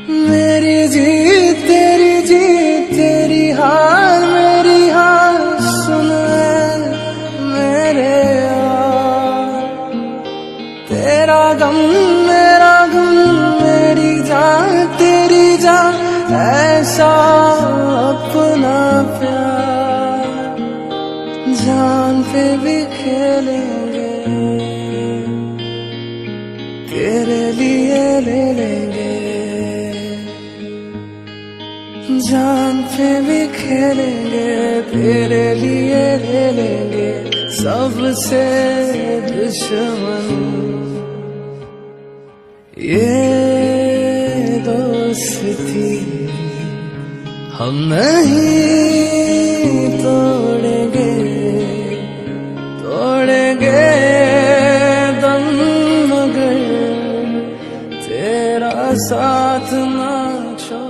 मेरी जीत तेरी जीत, तेरी हार मेरी हार, सुन मेरे यार। तेरा गम मेरा गम, मेरी जान तेरी जान, ऐसा अपना प्यार जान पे भी खेलेंगे, तेरे लिए ले लेंगे। जान पे भी खेलेंगे, तेरे लिए ले लेंगे। सबसे दुश्मन ये दोस्ती हम नहीं तोड़ेंगे, तोड़ेंगे दम मगर तेरा साथ ना छोड़।